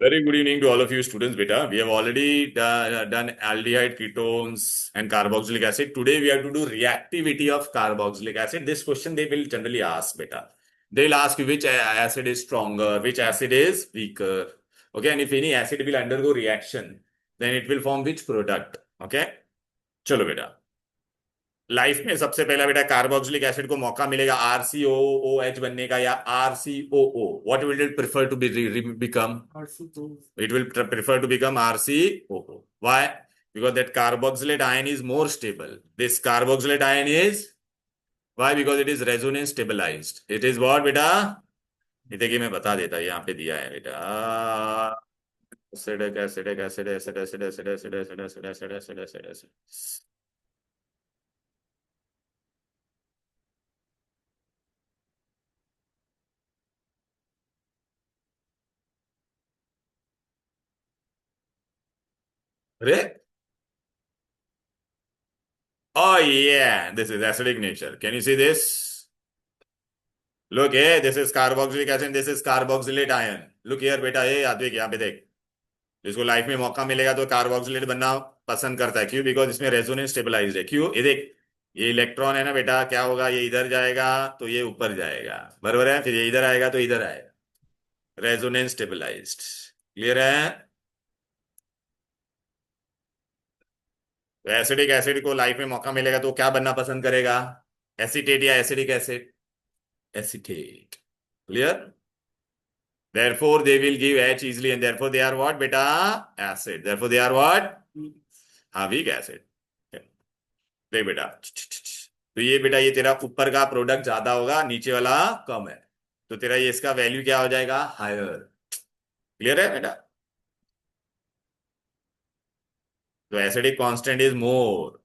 Very good evening to all of you students, beta. We have already done aldehyde, ketones, and carboxylic acid. Today we have to do reactivity of carboxylic acid. This question they will generally ask, beta. They'll ask you which acid is stronger, which acid is weaker. Okay, and if any acid will undergo reaction, then it will form which product. Okay, चलो बेटा. Life में सबसे पहला बेटा carboxylic acid को मौका मिलेगा RCOOH बनने का या RCOO. What will it prefer to be become? It will prefer to become RCOO. Why? Because that carboxylate ion is more stable. This carboxylate ion is, why? Because it is resonance stabilized. It is what बेटा? ये देखिए मैं बता देता, यहाँ पे दिया है बेटा. Acidic acidic acid acid acid acid acid acid acid acid acid acid acid. अरे, oh yeah, this is acidic nature. Can you see this? Look here, this is carboxylic acid, this is carboxylate ion. Look here बेटा, ये याद यहाँ पे देख. जिसको life में मौका मिलेगा तो कार्बोक्सिलेट बनना पसंद करता है. क्यों? बिकॉज इसमें रेजोनेंस स्टेबलाइज्ड है. क्यों? ये देख, ये इलेक्ट्रॉन है ना बेटा, क्या होगा? ये इधर जाएगा तो ये ऊपर जाएगा, बरोबर है. फिर ये इधर आएगा तो इधर आएगा. Resonance stabilised. क्लियर है? तो एसिडिक एसिड को लाइफ में मौका मिलेगा तो क्या बनना पसंद करेगा? एसिटेट या acidic acid? Acetate. Clear? Therefore, they will give H easily, and therefore they are what, beta? Acid. Therefore, they are what? हाँ, weak acid. देख बेटा, तो ये बेटा, ये तेरा ऊपर का प्रोडक्ट ज्यादा होगा, नीचे वाला कम है, तो तेरा ये इसका वैल्यू क्या हो जाएगा? हायर. क्लियर है बेटा? तो acidic constant is more,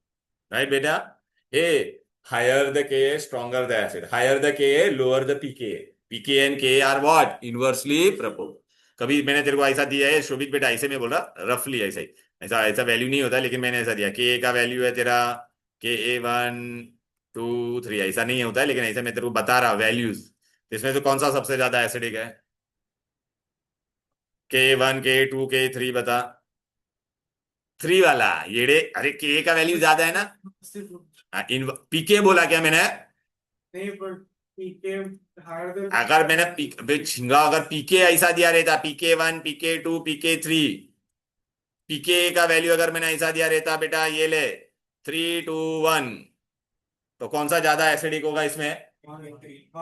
right बेटा? Ah, higher the K, stronger the acid. Higher the K, lower the pK. PK and K are what? Inversely proportional. कभी मैंने तेरे को ऐसा दिया है शोभित बेटा, ऐसे में बोल रहा, रफली ऐसा ही. ऐसा ऐसा वैल्यू नहीं होता, लेकिन मैंने ऐसा दिया. के का वैल्यू है तेरा Ka1 2 3, ऐसा नहीं होता है, लेकिन ऐसा मैं तेरे को बता रहा वैल्यूज. इसमें से कौन सा सबसे ज्यादा एसिडिक है? Ka1 Ka2 Ka3 बता. 3 वाला येड़े. अरे के का वैल्यू ज्यादा है ना. इन पीके बोला क्या मैंने? नहीं, पर पीके हायर अगर मैंने छिंगा, अगर पीके ऐसा दिया रहता, PK1 PK2 PK3, पीके का वैल्यू अगर मैंने ऐसा दिया रहता बेटा, ये ले 3 2 1, तो कौन सा ज्यादा एसिडिक होगा इसमें?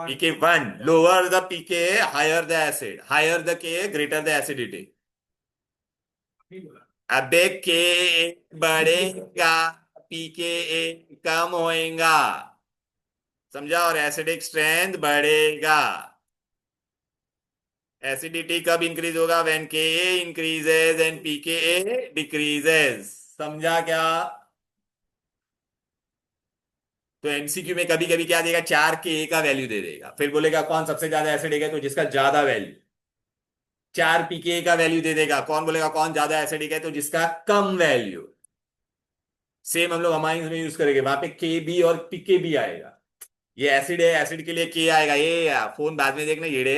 PK1. Lower the pK, higher the acid. Higher the K, greater the acidity. अबे के बढ़ेगा, पीके कम होएगा, समझा? और एसिडिक स्ट्रेंथ बढ़ेगा. एसिडिटी कब इंक्रीज होगा? When K increases and pK decreases. समझा क्या? तो एमसीक्यू में कभी कभी क्या देगा? 4 के का वैल्यू दे देगा, फिर बोलेगा कौन सबसे ज्यादा एसिडिक है, तो जिसका ज्यादा वैल्यू. 4 पीके का वैल्यू दे देगा, कौन बोलेगा कौन ज्यादा एसिडिक है, तो जिसका कम वैल्यू. सेम हम लोग अमाइंस में यूज करेंगे, वहां पे के बी और पीके भी आएगा. ये एसिड है, एसिड के लिए के आएगा. ये फोन बाद में देखना, ये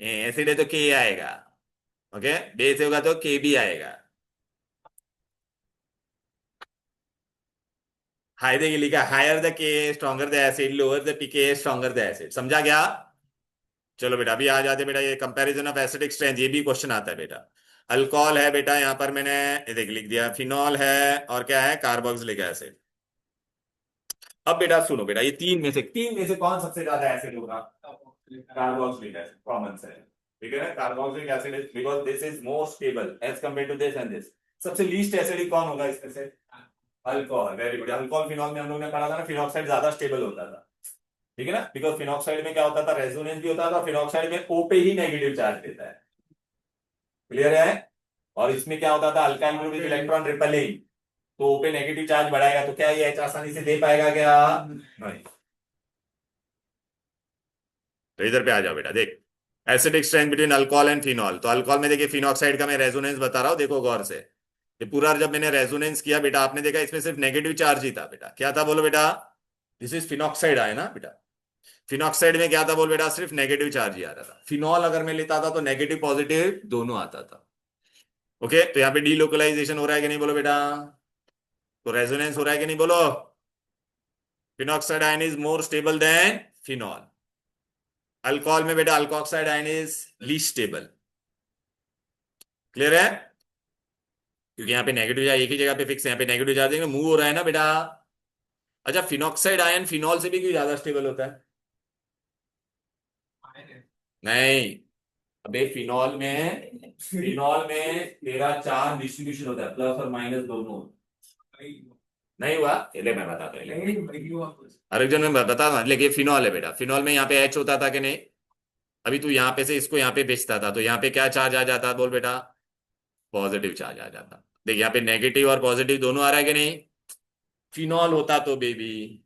एसिड है तो के आएगा. ओके, बेस होगा तो के भी आएगा. हाई देखिए लिखा, higher the K stronger the acid, lower the pK stronger the acid. समझा क्या? चलो बेटा, अभी आ जाते बेटा, ये कंपैरिजन ऑफ एसिडिक स्ट्रेंथ, ये भी क्वेश्चन आता है बेटा. अल्कोहल है बेटा, यहाँ पर मैंने ये देख लिख दिया. फिनॉल है, और क्या है? Carboxylic acid. अब बेटा सुनो बेटा, ये तीन में से कौन सबसे ज्यादा एसिड होगा? कार्बोक्सिलिक एसिड, कॉमन से. ठीक है ना? Carboxylic acid is, because this is more stable as compare to this and this. सबसे लीस्ट एसिडिक कौन होगा इसमें से? Alcohol. Very good. Alcohol phenol में हम लोग ने पढ़ा था ना, फिनॉक्साइड ज्यादा स्टेबल होता था. ठीक है ना? बिकॉज फिनॉक्साइड में क्या होता था? रेजोनेंस भी होता था. फिनॉक्साइड में O पे ही नेगेटिव चार्ज देता है. क्लियर है? और इसमें क्या होता था? Alkyl group is electron repelling, तो O पे नेगेटिव चार्ज बढ़ाएगा, तो क्या ये H आसानी से दे पाएगा क्या? नहीं. तो इधर पे आ जाओ बेटा, देख. Acidic strength between alcohol and phenol. तो अल्कोहल में देखिए, फिनॉक्साइड का मैं रेजोनेंस बता रहा हूं, देखो गौर से. ये पूरा जब मैंने रेजोनेंस किया बेटा, आपने देखा इसमें सिर्फ नेगेटिव चार्ज ही था बेटा. क्या था बोलो बेटा? दिस इज फिनॉक्साइड आया ना बेटा. फिनॉक्साइड में क्या था बोल बेटा? सिर्फ नेगेटिव चार्ज ही आता था. फिनॉल अगर मैं लेता था तो नेगेटिव पॉजिटिव दोनों आता था. ओके, तो यहाँ पे डीलोकलाइजेशन हो रहा है कि नहीं बोलो बेटा, तो रेजोनेंस हो रहा है कि नहीं बोलो। Phenoxide ion is more stable then phenol. Alcohol में बेटा alkoxide ion is least stable. Clear है, क्योंकि यहाँ पे नेगेटिव चार्ज एक ही जगह पे फिक्स है, यहाँ पे नेगेटिव चार्ज मूव हो रहा है ना बेटा। अच्छा, फिनॉक्साइड आयन फिनॉल से भी क्यों ज्यादा स्टेबल होता है? नहीं, अबे फिनॉल में तेरा चार्ज डिस्ट्रीब्यूशन होता है, प्लस और माइनस दोनों। नहीं हुआ, चलिए मैं बताता हूँ। हर एक जन में बता ना, लेकिन फिनॉल है बेटा, फिनॉल में यहाँ पे एच होता था कि नहीं? अभी तू यहाँ पे से इसको यहाँ पे भेजता था, तो यहाँ पे क्या चार्ज आ जाता बोल बेटा? पॉजिटिव चार्ज आ जाता। देख यहाँ पे नेगेटिव और पॉजिटिव दोनों आ रहा है कि नहीं? फिनॉल होता तो बेबी।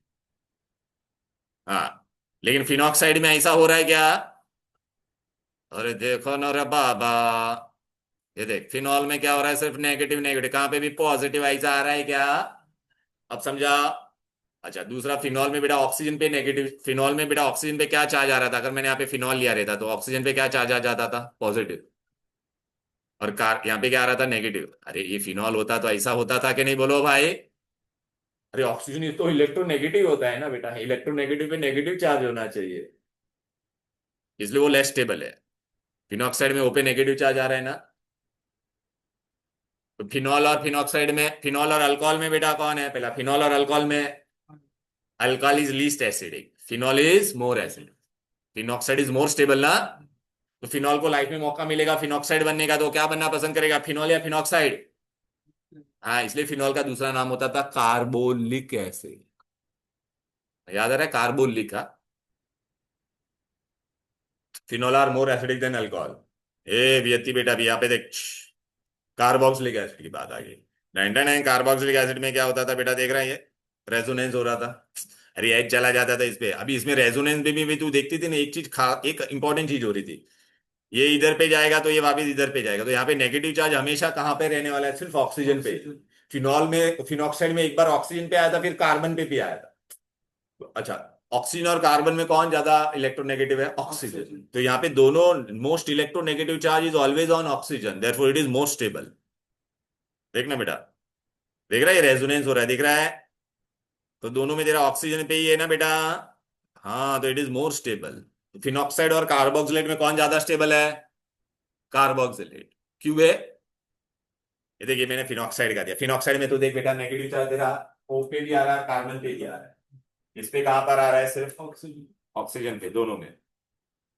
हाँ, लेकिन फिनॉक्साइड में ऐसा हो रहा है क्या? अरे देखो ना रे बाबा, ये देख फिनॉल में क्या हो रहा है, सिर्फ नेगेटिव नेगेटिव, कहाँ पे भी पॉजिटिव ऐसा आ रहा है क्या? अब समझा? अच्छा, दूसरा फिनॉल में बेटा ऑक्सीजन पे नेगेटिव, फिनॉल में बेटा ऑक्सीजन पे क्या चार्ज आ रहा था? अगर मैंने यहाँ पे फिनॉल लिया रहता तो ऑक्सीजन पे क्या चार्ज आ जाता था? पॉजिटिव। और कार यहाँ पे क्या आ रहा था? नेगेटिव। अरे ये फिनॉल होता तो ऐसा होता था कि नहीं बोलो भाई? अरे ऑक्सीजन तो इलेक्ट्रोनेगेटिव होता है ना बेटा, इलेक्ट्रोनेगेटिव पे नेगेटिव चार्ज होना चाहिए, इसलिए वो लेस स्टेबल है। फिनॉक्साइड में ओपे नेगेटिव चार्ज आ रहा है ना। तो फिनॉल और फिनॉक्साइड में, फिनॉल और अल्कोहल में बेटा कौन है पहला? फिनॉल और अल्कोहल में alcohol is least acidic, phenol is more acidic, phenoxide is more stable ना। तो फिनॉल को लाइफ में मौका मिलेगा फिनॉक्साइड बनने का, तो क्या बनना पसंद करेगा, फिनॉल या फिनॉक्साइड? हाँ, इसलिए फिनॉल का दूसरा नाम होता था कार्बोलिक एसिड। याद आ रहा है, कार्बोलिक का। Phenol are more acidic than alcohol. ए वियति बेटा, भी यहाँ पे देख, कार्बोक्सिलिक एसिड की बात आ गई। 99 कार्बोक्सिलिक एसिड में क्या होता था बेटा, देख रहा है ये? रेजोनेंस हो रहा था। अरे एच चला जाता था इस पे। अभी इसमें रेजोनेंस में भी तू देखती थी ना, एक चीज एक इंपॉर्टेंट चीज हो रही थी, ये इधर पे जाएगा तो ये वापस इधर पे जाएगा, तो यहाँ पे नेगेटिव चार्ज हमेशा कहाँ पे रहने वाला है? सिर्फ ऑक्सीजन पे। फिनॉल में, फिनॉक्साइड में एक बार ऑक्सीजन पे आया था, फिर कार्बन पे भी आया था। अच्छा, ऑक्सीजन और कार्बन में कौन ज्यादा इलेक्ट्रोनेगेटिव है? ऑक्सीजन। तो यहाँ पे दोनों, most electronegative charge is always on oxygen, therefore it is most stable. देखना बेटा, देख रहा है ये रेजोनेंस हो रहा है, दिख रहा है? तो दोनों में तेरा ऑक्सीजन पे ही है ना बेटा। हाँ, तो it is more stable. Phenoxide और कार्बोक्सिलेट में कौन ज्यादा स्टेबल है? कार्बोक्सिलेट। क्यों है? ये देखिए, मैंने फिनॉक्साइड का दिया, फिनॉक्साइड में तो देख बेटा नेगेटिव चार्ज तेरा O पे भी आ रहा है, कार्बन पे भी आ रहा है। इस पे कहां पर आ रहा है? सिर्फ ऑक्सीजन, ऑक्सीजन पे, दोनों में।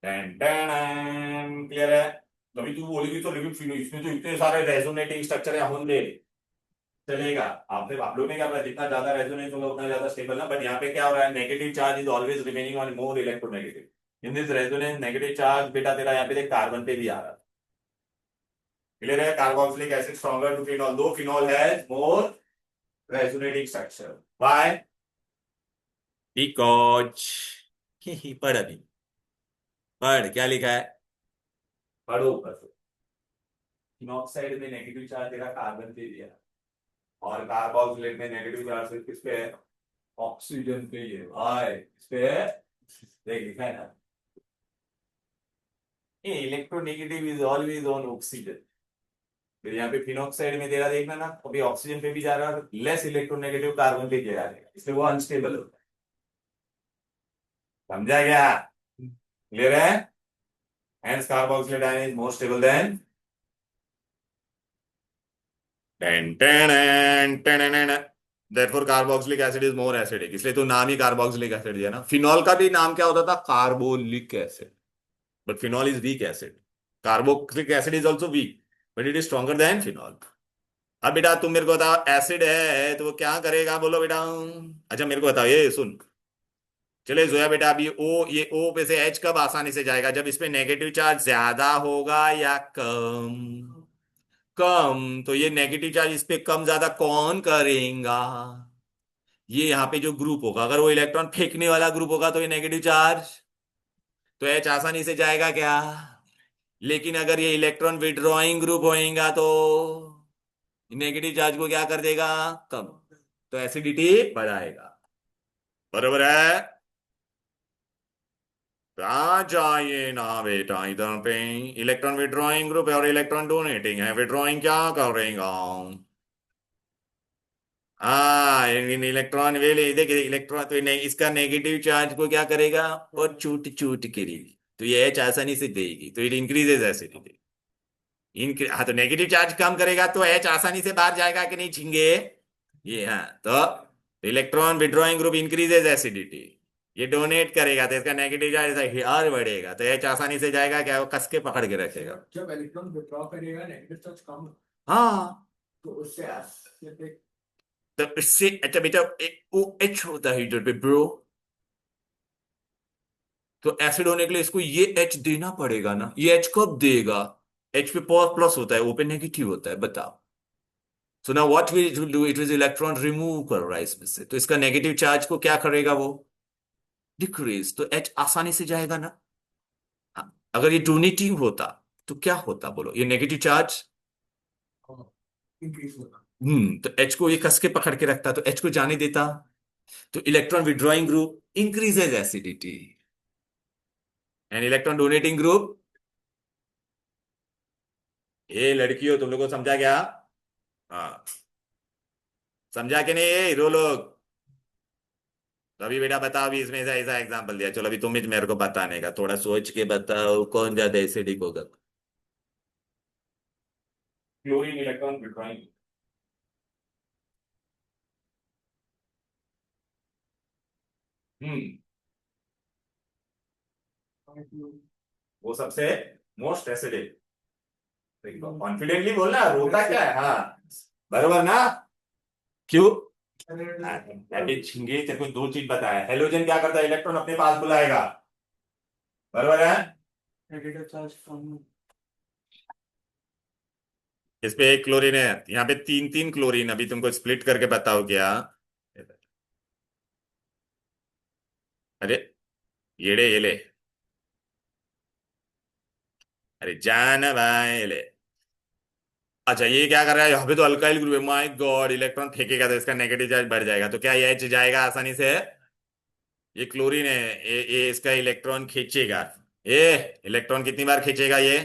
क्लियर है? तभी तू बोलेगी तो, लेकिन इसमें तो इतने सारे रेजोनेटिंग स्ट्रक्चर है, होंगे, चलेगा। आपने, आप लोग ने क्या पता, जितना ज्यादा रेजोनेंस होगा उतना ज्यादा स्टेबल ना, बट यहाँ पे क्या हो रहा है, negative charge is always remaining on more electronegative. In this resonance negative charge बेटा तेरा यहाँ पे देख कार्बन पे भी आ रहा है। क्लियर है? Carboxylic acid stronger to phenol, though phenol has more resonating structure. Why? Because पढ़ अभी, पढ़ क्या लिखा है, पढ़ो ऊपर से। फिनॉक्साइड में नेगेटिव चार्ज तेरा कार्बन पे भी है, और कार्बोक्सिलेट में नेगेटिव चार्ज सिर्फ किस पे है? ऑक्सीजन पे ही है भाई, इस पे है, देख लिखा है ना। ये electronegative is always on oxygen. फिर यहाँ पे फिनॉक्साइड में तेरा देखना ना, अभी ऑक्सीजन पे भी जा रहा है, लेस इलेक्ट्रोनेगेटिव कार्बन पे जा रहा है, इसलिए वो अनस्टेबल होता है। समझा क्या? क्लियर है? Hence carboxylate ion is more stable than 10 therefore carboxylic acid is more acidic, इसलिए तो नाम ही कार्बोक्सिलिक एसिड दिया ना। फिनॉल का भी नाम क्या होता था? Carbolic acid. But phenol is weak acid, carboxylic acid is also weak, but it is stronger than phenol. अब बेटा तुम मेरे को बताओ, एसिड है तो वो क्या करेगा बोलो बेटा? अच्छा मेरे को बताओ, ये सुन, चले जोया बेटा, अभी ओ, ये ओ पे से एच कब आसानी से जाएगा? जब इस पे नेगेटिव चार्ज ज्यादा होगा या कम? कम। तो ये नेगेटिव चार्ज इस पे कम ज्यादा कौन करेगा? ये यहाँ पे जो ग्रुप होगा, अगर वो इलेक्ट्रॉन फेंकने वाला ग्रुप होगा तो ये नेगेटिव चार्ज, तो एच आसानी से जाएगा क्या? लेकिन अगर ये इलेक्ट्रॉन विड्रॉइंग ग्रुप होएगा तो नेगेटिव चार्ज को क्या कर देगा? कम। तो एसिडिटी बढ़ाएगा। बरोबर है? आ जाइए ना बेटा इधर पे। इलेक्ट्रॉन विड्रॉइंग ग्रुप है और इलेक्ट्रॉन डोनेटिंग है, विड्रॉइंग क्या करेगा? हाँ, इलेक्ट्रॉन वे ले देखिए, इलेक्ट्रॉन तो नहीं, इसका नेगेटिव चार्ज को क्या करेगा? और चूट चूट करेगी, तो ये एच आसानी से देगी, तो इट इंक्रीजेज एसिडिटी। हाँ, तो नेगेटिव चार्ज कम करेगा तो एच आसानी से बाहर जाएगा कि नहीं झिंगे? ये हाँ, तो electron withdrawing group increases acidity. ये डोनेट करेगा तो इसका नेगेटिव चार्ज और बढ़ेगा, तो एच आसानी से जाएगा, क्या वो कस के पकड़ के रखेगा। जब इलेक्ट्रॉन विड्रॉ करेगा नेगेटिव चार्ज कम, हाँ, तो उससे एसिड तो इससे अच्छा बेटा, ओ एच होता है इधर पे ब्रो, तो एसिड होने के लिए इसको ये एच देना पड़ेगा ना। ये एच कब देगा? एच पे प्लस होता है, ओ पे नेगेटिव होता है, बताओ। So now what will do, it will electron remove कर रहा है इसमें से, तो इसका नेगेटिव चार्ज को क्या करेगा वो? डिक्रीज, तो एच आसानी से जाएगा ना। हाँ, अगर ये डोनेटिव होता तो क्या होता बोलो, ये नेगेटिव चार्ज। इंक्रीज होगा। तो एच को ये कस के पकड़ के रखता, तो एच को जाने देता, तो electron withdrawing group increases acidity, and electron donating group. ये लड़कियों तुम लोगों को समझा क्या? हाँ, समझा कि नहीं ये हीरो लोग? तो अभी बेटा बताओ, अभी इसमें ऐसा ऐसा एग्जांपल दिया, चलो अभी तुम ही मेरे को बताने का, थोड़ा सोच के बताओ कौन ज्यादा एसिडिक होगा। Chlorine electron withdrawing. हम्म वो सबसे मोस्ट एसिडिक। कॉन्फिडेंटली बोलना, रोता क्या है? हाँ, बरोबर ना? क्यों? हाँ, अभी झिंगे तेरे को दो चीज बताया, हेलोजन क्या करता है? इलेक्ट्रॉन अपने पास बुलाएगा, बरोबर है? नेगेटिव चार्ज कम। इस पे एक क्लोरीन है, यहाँ पे तीन तीन क्लोरीन, अभी तुमको स्प्लिट करके बताओ क्या? अरे ये ले, अरे जान भाई ले। अच्छा, ये क्या कर रहा है यहाँ पे? तो अल्काइल ग्रुप है, माय गॉड, इलेक्ट्रॉन फेंकेगा तो इसका नेगेटिव चार्ज बढ़ जाएगा, तो क्या ये एच जाएगा आसानी से? ये क्लोरीन है, ये इसका इलेक्ट्रॉन खींचेगा। ये इलेक्ट्रॉन कितनी बार खींचेगा ये?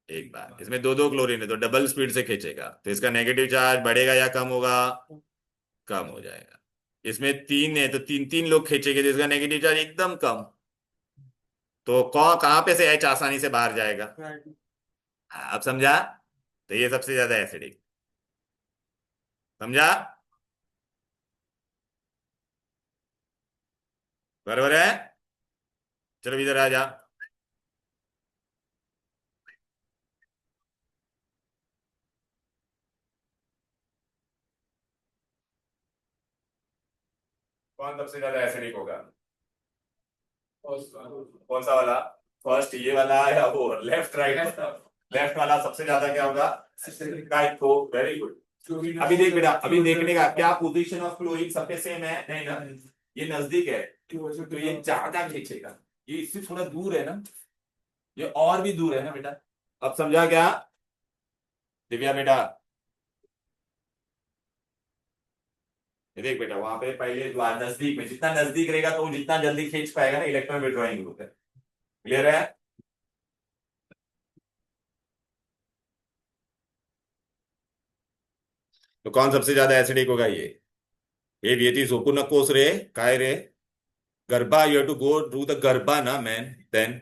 एक बार। इसमें दो दो क्लोरीन है तो डबल स्पीड से खींचेगा, तो इसका नेगेटिव चार्ज बढ़ेगा या कम होगा? कम हो जाएगा। इसमें तीन है तो तीन तीन लोग खींचेंगे तो इसका नेगेटिव चार्ज एकदम कम, तो कौन कहाँ पे से एच आसानी से बाहर जाएगा? हाँ, अब समझा? तो ये सबसे ज्यादा एसिडिक, समझा? बरोबर है? चलो इधर आ जा। कौन सबसे ज्यादा एसिडिक होगा? कौन सा वाला? फर्स्ट ये वाला या वो लेफ्ट राइट? लेफ्ट वाला सबसे ज्यादा क्या होगा? राइट को, वेरी गुड। अभी देख बेटा, अभी देखने का क्या पोजीशन ऑफ क्लोरीन सब पे सेम है नहीं ना? ये नजदीक है तो ये ज्यादा खींचेगा, ये इससे थोड़ा दूर है ना, ये और भी दूर है ना बेटा। अब समझा क्या दिव्या बेटा? ये देख बेटा, वहां पे पहले जो नजदीक में, जितना नजदीक रहेगा तो वो जितना जल्दी खींच पाएगा ना, इलेक्ट्रॉन विड्रॉइंग ग्रुप है। क्लियर है? तो कौन सबसे ज्यादा एसिडिक होगा ये व्यक्ति सोपू न कोस रे, काय रे? Garba, you have to go to the garba ना मैन, देन।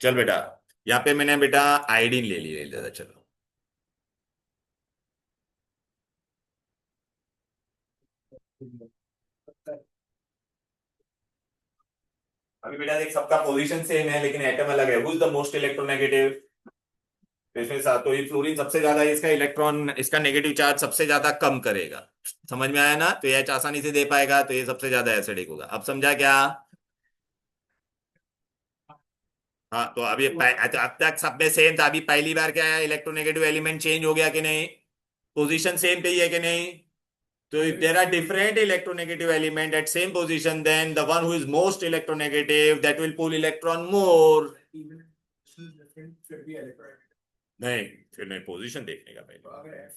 चल बेटा, यहाँ पे मैंने बेटा आयोडीन ले लिया, चलो। अभी बेटा देख, सबका पोजीशन सेम है लेकिन एटम अलग है, who is the most electronegative? तो इसमें तो ये फ्लोरीन सबसे ज्यादा इसका इलेक्ट्रॉन, इसका नेगेटिव चार्ज सबसे ज्यादा कम करेगा। समझ में आया ना? तो ये H आसानी से दे पाएगा, तो ये सबसे ज्यादा एसिडिक होगा। अब समझा क्या? हाँ, तो अभी तो अब तक सब में सेम था, अभी पहली बार क्या है, इलेक्ट्रोनेगेटिव एलिमेंट चेंज हो गया कि नहीं? पोजीशन सेम पे ही है कि नहीं? तो if there are different electronegative element at same position, then the one who is most electronegative, that will pull electron more. फिर भी इलेक्ट्रॉन नहीं, फिर नहीं, पोजीशन देखने का पहले। अगर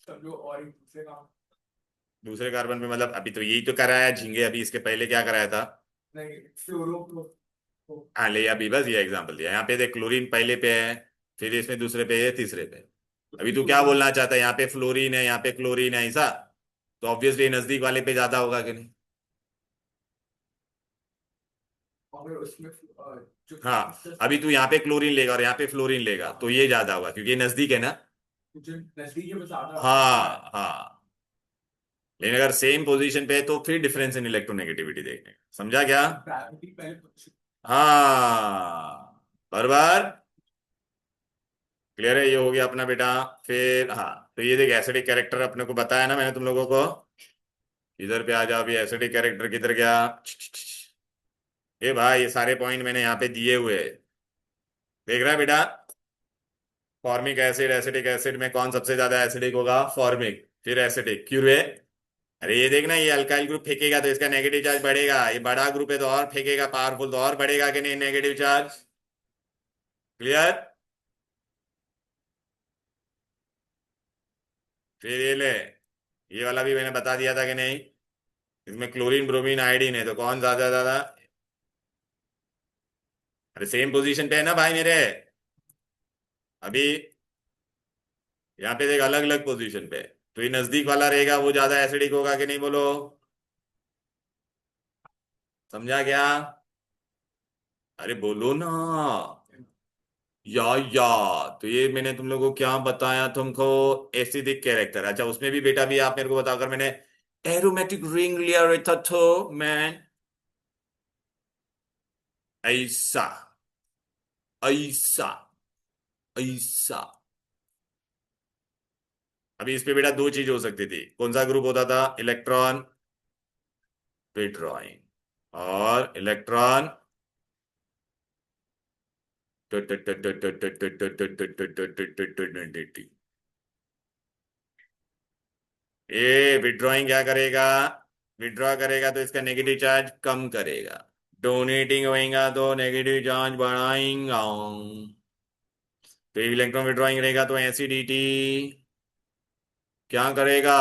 सब लोग और एक दूसरे का दूसरे कार्बन पे मतलब, अभी तो यही तो कराया झींगे, अभी इसके पहले क्या कराया था? नहीं फ्लोरो हाँ ले अभी बस ये एग्जांपल दिया, यहाँ पे देख क्लोरीन पहले पे है, फिर इसमें दूसरे पे है, तीसरे पे। अभी तू क्या बोलना चाहता है, यहाँ पे फ्लोरीन है यहाँ पे क्लोरीन है ऐसा, तो ऑब्वियसली नजदीक वाले पे ज्यादा होगा कि नहीं। और उसमें जो हाँ अभी तू यहाँ पे क्लोरीन लेगा और यहाँ पे फ्लोरीन लेगा तो ये ज्यादा होगा क्योंकि ये नजदीक है ना। जो नजदीक में ज्यादा हाँ हाँ, लेकिन अगर सेम पोजीशन पे है तो फिर डिफरेंस इन इलेक्ट्रोनेगेटिविटी देखने का, समझा क्या। ग्रेविटी पहले position- हाँ बराबर, क्लियर है, ये हो गया अपना बेटा। फिर हाँ, तो ये देख एसिडिक कैरेक्टर अपने को बताया ना मैंने तुम लोगों को। इधर पे आ जाओ, अभी एसिडिक कैरेक्टर किधर गया। ये भाई ये सारे पॉइंट मैंने यहाँ पे दिए हुए हैं। देख रहा है बेटा, फॉर्मिक एसिड, एसिडिक एसिड में कौन सबसे ज्यादा एसिडिक होगा, फॉर्मिक, फिर एसिडिक, क्यूरे। अरे ये देखना, ये अल्काइल ग्रुप फेंकेगा तो इसका नेगेटिव चार्ज बढ़ेगा, ये बड़ा ग्रुप है तो और फेंकेगा पावरफुल, तो और बढ़ेगा कि नहीं नेगेटिव चार्ज। क्लियर। फिर ये ले, ये वाला भी मैंने बता दिया था कि नहीं, इसमें क्लोरीन ब्रोमीन आयोडीन है तो कौन ज्यादा ज्यादा। अरे सेम पोजीशन पे है ना भाई मेरे, अभी यहाँ पे देख अलग अलग पोजीशन पे, तो ये नजदीक वाला रहेगा वो ज्यादा एसिडिक होगा कि नहीं बोलो, समझा क्या। अरे बोलो ना, या तो ये मैंने तुम लोगों को क्या बताया तुमको, एसिडिक कैरेक्टर। अच्छा उसमें भी बेटा भी आप मेरे को बताओ, अगर मैंने एरोमेटिक रिंग लिया रहता तो मैं ऐसा ऐसा ऐसा। अभी इस पे बेटा दो चीज हो सकती थी, कौन सा ग्रुप होता था, इलेक्ट्रॉन विड्रॉइंग और इलेक्ट्रॉन ये विड्रॉइंग क्या करेगा, विड्रॉ करेगा तो इसका नेगेटिव चार्ज कम करेगा, डोनेटिंग होएगा तो नेगेटिव चार्ज बढ़ाएगा। तो इलेक्ट्रॉन विड्रॉइंग रहेगा तो एसिडिटी क्या करेगा,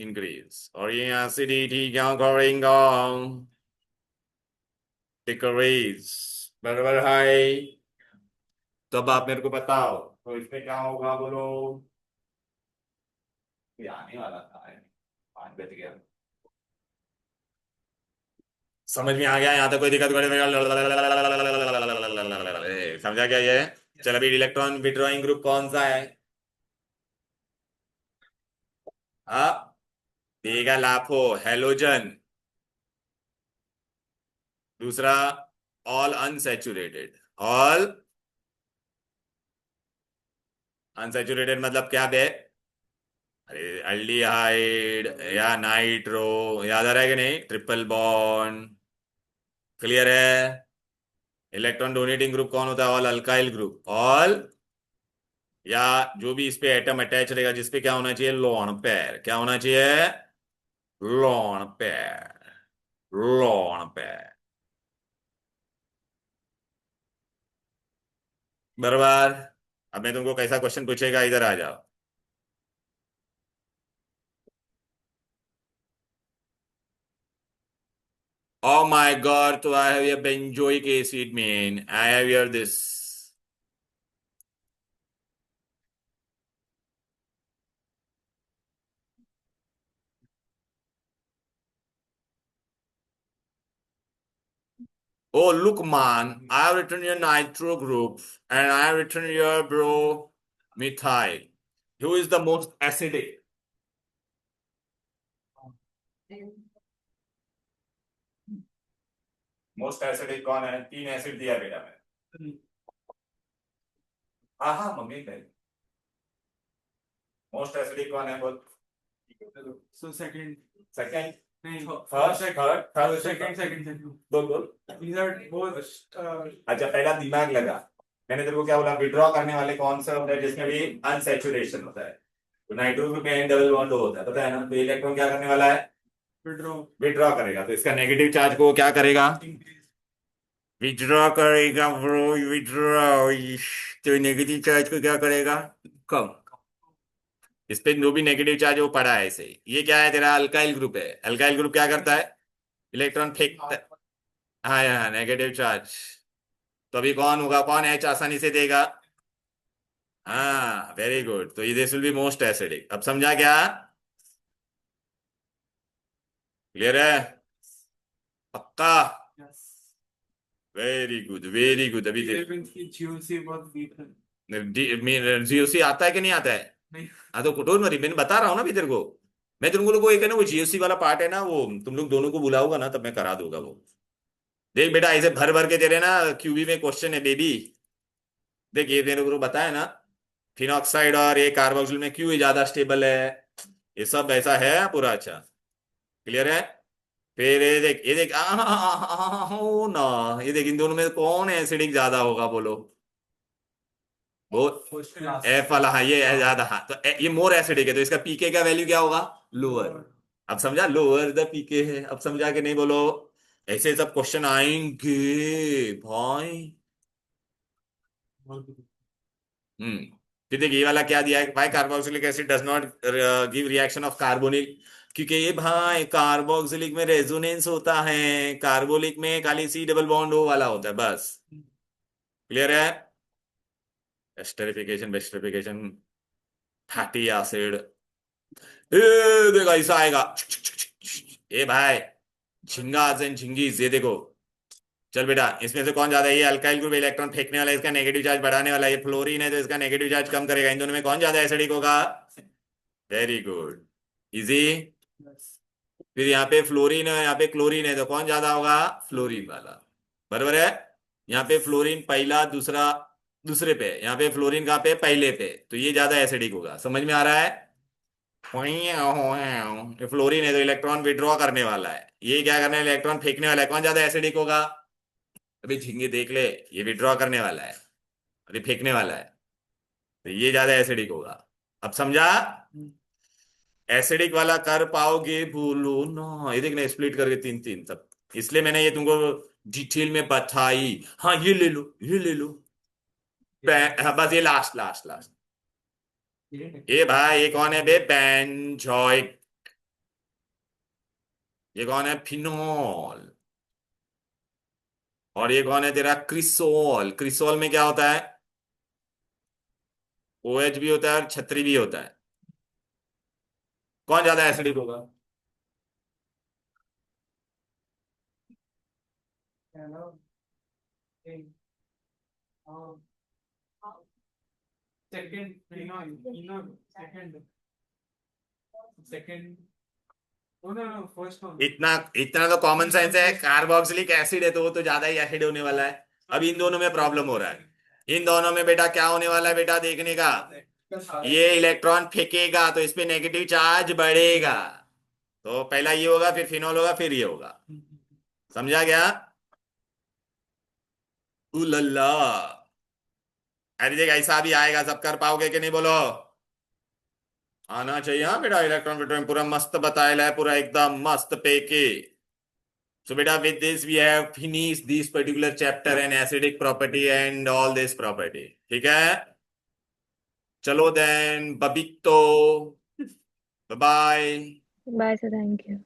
इंक्रीज, और ये एसिडिटी क्या करेगा, डिक्रीज। बराबर है। तो अब आप मेरे को बताओ, तो इसमें क्या होगा बोलो। ये आने वाला था, 5 बज गया। समझ में आ गया, यहाँ तक कोई दिक्कत समझा क्या ये। चल अभी इलेक्ट्रॉन विड्रॉइंग ग्रुप कौन सा है, हाँ देगा लाफो, हेलोजन। दूसरा ऑल अनसैचुरेटेड, ऑल अनसैचुरेटेड मतलब क्या बे, अरे अल्डिहाइड या नाइट्रो, याद आ रहा है कि नहीं, ट्रिपल बॉन्ड। क्लियर है। इलेक्ट्रॉन डोनेटिंग ग्रुप कौन होता है, ऑल अल्काइल ग्रुप, ऑल, या जो भी इस पे एटम अटैच रहेगा जिसपे क्या होना चाहिए, लोन पेयर, क्या होना चाहिए, लोन पेयर, लोन पेयर। बराबर। अब मैं तुमको कैसा क्वेश्चन पूछेगा, इधर आ जाओ। Oh my God, so I have here benzoic acid, man. I have here this. Oh, look, man. I have written your nitro group and I have written your bro methyl. Who is the most acidic? Most acidic कौन है, 3 acid दिया बेटा मैं। हाँ हाँ mummy कह, most acidic कौन है बोल। So second, सेकंड, नहीं, फर्स्ट, थर्ड, थर्ड, second. बोल बोल। These are both, अच्छा पहला दिमाग लगा, मैंने तेरे को क्या बोला, विड्रॉ करने वाले कौन सा होता है जिसमें भी अनसैचुरेशन होता है, तो नाइट्रो ग्रुप में डबल बॉन्ड होता है, पता है ना, तो इलेक्ट्रॉन क्या करने वाला है, withdraw, विड्रॉ करेगा, तो इसका नेगेटिव चार्ज को क्या करेगा, increase. विड्रॉ करेगा ब्रो, विड्रॉ, तो नेगेटिव चार्ज को क्या करेगा, कम। इस पे जो भी नेगेटिव चार्ज वो पड़ा है ऐसे ही। ये क्या है तेरा अल्काइल ग्रुप है, अल्काइल ग्रुप क्या करता है, इलेक्ट्रॉन फेंकता है, हाँ, नेगेटिव चार्ज। तो अभी कौन होगा, कौन एच आसानी से देगा? हाँ, वेरी गुड। तो ये this will be most acidic. अब समझा क्या? क्लियर है? पक्का? Yes. Very good, very good. अभी देख, 11th की GOC बहुत वीक है। जीओसी आता है कि नहीं आता है? नहीं। हाँ, तो कुटोर मरी, मैंने बता रहा हूँ ना अभी तेरे को। मैं तुम लोगों को एक है ना वो जीओसी वाला पार्ट है ना, वो तुम लोग दोनों को बुलाऊंगा ना, तब मैं करा दूंगा वो। देख बेटा, ऐसे भर भर के तेरे ना क्यूबी में क्वेश्चन है बेबी। देख, ये मेरे को बताया ना, फिनॉक्साइड और ये कार्बोक्सिल में क्यों ये ज्यादा स्टेबल है, ये सब ऐसा है पूरा। अच्छा, क्लियर है? फिर ये देख हो ना, ये देख इन दोनों में कौन एसिडिक ज्यादा होगा बोलो? वो क्वेश्चन एफ वाला, हाँ ये है ज्यादा। हाँ, तो ये मोर एसिडिक है, तो इसका पीके का वैल्यू क्या होगा? लोअर। अब समझा, लोअर द पीके है। अब समझा कि नहीं बोलो? ऐसे सब क्वेश्चन आएंगे भाई। हम्म। फिर देखिए ये वाला क्या दिया है, भाई carboxylic acid does not give reaction of carbonyl. क्योंकि ये भाई कार्बोक्सिलिक में रेजोनेंस होता है, कार्बोलिक में खाली सी डबल बॉन्ड ओ वाला होता है बस। क्लियर है? एस्टरिफिकेशन, बेस्टरिफिकेशन, फैटी एसिड। देखो ऐसा आएगा। ए भाई, झिंगास एंड झिंगीस, ये देखो। चल बेटा, इसमें से कौन ज्यादा है? ये अल्काइल ग्रुप इलेक्ट्रॉन फेंकने वाला है, इसका नेगेटिव चार्ज बढ़ाने वाला है। ये फ्लोरीन है तो इसका नेगेटिव चार्ज कम करेगा। इन दोनों में कौन ज्यादा एसिडिक होगा? Very good, easy. फिर यहाँ पे फ्लोरीन है, यहाँ पे क्लोरीन है, तो कौन ज्यादा होगा? फ्लोरीन वाला। बराबर है? यहाँ पे फ्लोरीन पहला, दूसरा दूसरे पे, यहाँ पे फ्लोरीन कहाँ पे? पहले पे। तो ये ज्यादा एसिडिक होगा। समझ में आ रहा है? ये फ्लोरीन है तो इलेक्ट्रॉन विड्रॉ करने वाला है, ये क्या करने वाला है? इलेक्ट्रॉन फेंकने वाला है। कौन ज्यादा एसिडिक होगा? अभी झिंगे देख ले, ये विड्रॉ करने वाला है और ये फेंकने वाला है, तो ये ज्यादा एसिडिक होगा। अब समझा? एसिडिक वाला कर पाओगे बोलो ना? ये देखना, स्प्लिट करके तीन तीन तब, इसलिए मैंने ये तुमको डिटेल में बताई। हाँ, ये ले लो, ये ले लो। हाँ, बस ये लास्ट लास्ट लास्ट। ये भाई, ये कौन है बे? बेंजोइक। ये कौन है? फिनोल। और ये कौन है तेरा? क्रिसोल। क्रिसोल में क्या होता है? ओएच भी होता है और छत्री भी होता है। कौन ज्यादा एसिडिक होगा? Second second second oh no no first one इतना इतना तो कॉमन सेंस है, कार्बोक्सिलिक एसिड है तो वो तो ज्यादा ही एसिड होने वाला है। अब इन दोनों में प्रॉब्लम हो रहा है। इन दोनों में बेटा क्या होने वाला है बेटा, देखने का। ये इलेक्ट्रॉन फेंकेगा तो इस पे नेगेटिव चार्ज बढ़ेगा। तो पहला ये होगा, फिर फिनोल होगा, फिर ये होगा। समझा गया? उलल्ला। अरे देख, ऐसा भी आएगा, सब कर पाओगे कि नहीं बोलो? आना चाहिए। हाँ बेटा, इलेक्ट्रॉन विट्रॉन पूरा मस्त बताया है, पूरा एकदम मस्त पेके। So beta, with this we have finished this particular chapter and acidic property and all this property. ठीक है? चलो then, babito. Bye bye. Bye, sir. Thank you.